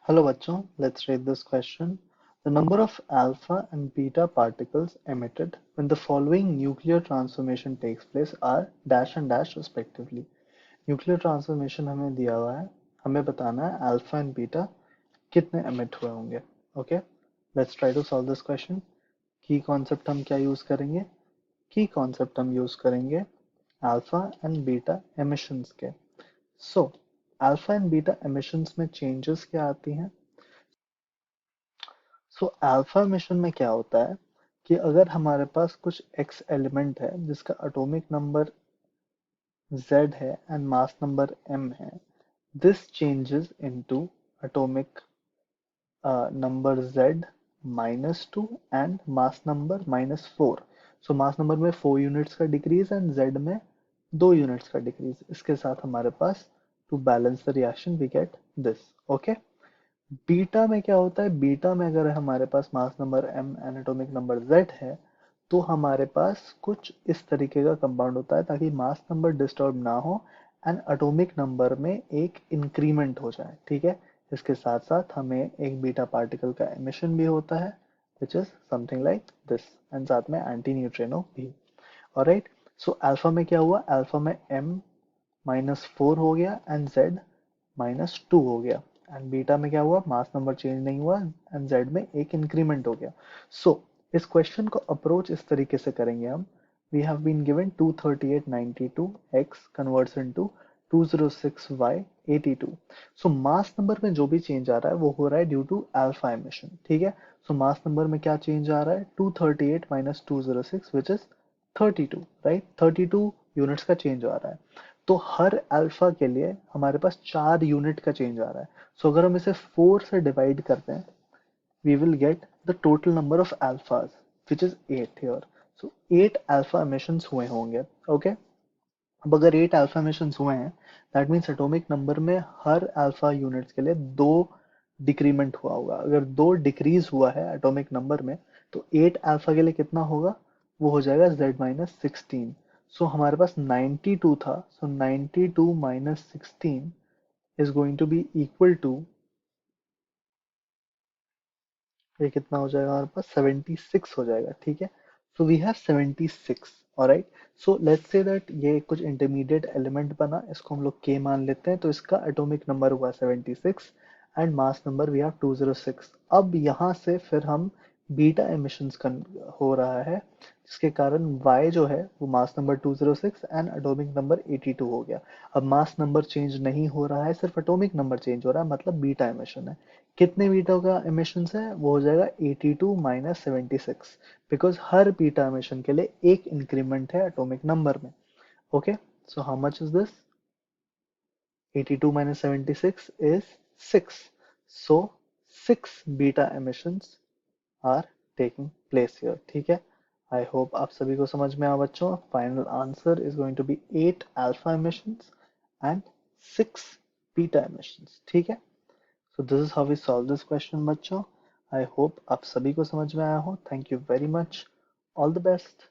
Hello bachcho, let's read this question. The number of alpha and beta particles emitted when the following nuclear transformation takes place are dash and dash respectively. Nuclear transformation हमें दिया हुआ है, हमें बताना है alpha and beta कितने emit हुए होंगे. Okay, let's try to solve this question. की कॉन्सेप्ट हम क्या यूज करेंगे? की कॉन्सेप्ट हम यूज करेंगे अल्फा एंड बीटा एमिशंस के. So alpha and beta emissions में चेंजेस क्या आती हैं? सो अल्फा मिशन में क्या होता है कि अगर हमारे पास कुछ एक्स एलिमेंट है जिसका एटॉमिक नंबर z है एंड मास नंबर m है, this changes into atomic number z -2 and mass number -4. So mass number में 4 यूनिट्स का डिक्रीज एंड z में 2 यूनिट्स का डिक्रीज. इसके साथ हमारे पास to balance the reaction we get this. Okay, beta में क्या होता है? बीटा में अगर हमारे पास mass number m and atomic number z है तो हमारे पास कुछ इस तरीके का कंपाउंड होता है ताकि मास नंबर डिस्टर्ब ना हो एंड एटॉमिक नंबर में एक इंक्रीमेंट हो जाए. ठीक है, इसके साथ साथ हमें एक बीटा पार्टिकल का एमिशन भी होता है which is something like this and साथ में एंटी न्यूट्रिनो भी. ऑलराइट, सो अल्फा में क्या हुआ? अल्फा में m -4 हो गया एंड z -2 हो गया. एंड बीटा में क्या हुआ? मास नंबर चेंज नहीं हुआ एंड z में एक इंक्रीमेंट हो गया. सो इस क्वेश्चन को अप्रोच इस तरीके से करेंगे हम. We have been given 23892 x converts into 206y 82. So mass number में जो भी चेंज आ रहा है वो हो रहा है ड्यू टू अल्फा एमिशन. ठीक है, सो मास नंबर में क्या चेंज आ रहा है? 238 minus 206 which is 32. Right, 32 units का चेंज आ रहा है. तो हर अल्फा के लिए हमारे पास 4 यूनिट का चेंज आ रहा है. सो अगर हम इसे 4 से डिवाइड करते हैं we will get the total number of alphas which is 8 here. So 8 alpha emissions हुए होंगे. Okay, अब अगर 8 alpha emissions हुए हैं that means atomic number में हर alpha units के लिए 2 डिक्रीमेंट हुआ होगा. अगर 2 डिक्रीज हुआ है एटॉमिक नंबर में तो 8 अल्फा के लिए कितना होगा? वो हो जाएगा z-16. सो हमारे पास 92 था, so 92 minus 16 is going to be equal to, ये कितना हो जाएगा हमारे पास? 76 हो जाएगा. ठीक है, so we have 76. All right, so let's say that ये कुछ इंटरमीडिएट एलिमेंट बना, इसको हम लोग k मान लेते हैं. तो इसका एटॉमिक नंबर हुआ 76 and mass number we have 206. अब यहाँ से फिर हम बीटा एमिशंस हो रहा है जिसके कारण y जो है वो mass number 206 and atomic number 82 हो गया. अब मास नंबर चेंज नहीं हो रहा है, सिर्फ एटॉमिक नंबर चेंज हो रहा है, मतलब बीटा एमिशन है. कितने बीटा का एमिशंस है? वो हो जाएगा 82 minus 76 because her beta emission के लिए एक इंक्रीमेंट है एटॉमिक नंबर में. Okay, so how much is this? 82 minus 76 is 6. So 6 beta emissions are taking place here. ठीक है, I hope आप सभी को समझ में आया बच्चों. Final answer is going to be 8 alpha emissions and 6 beta emissions. ठीक है, so this is how we solve this question बच्चों. I hope आप सभी को समझ में आया हो. Thank you very much. All the best.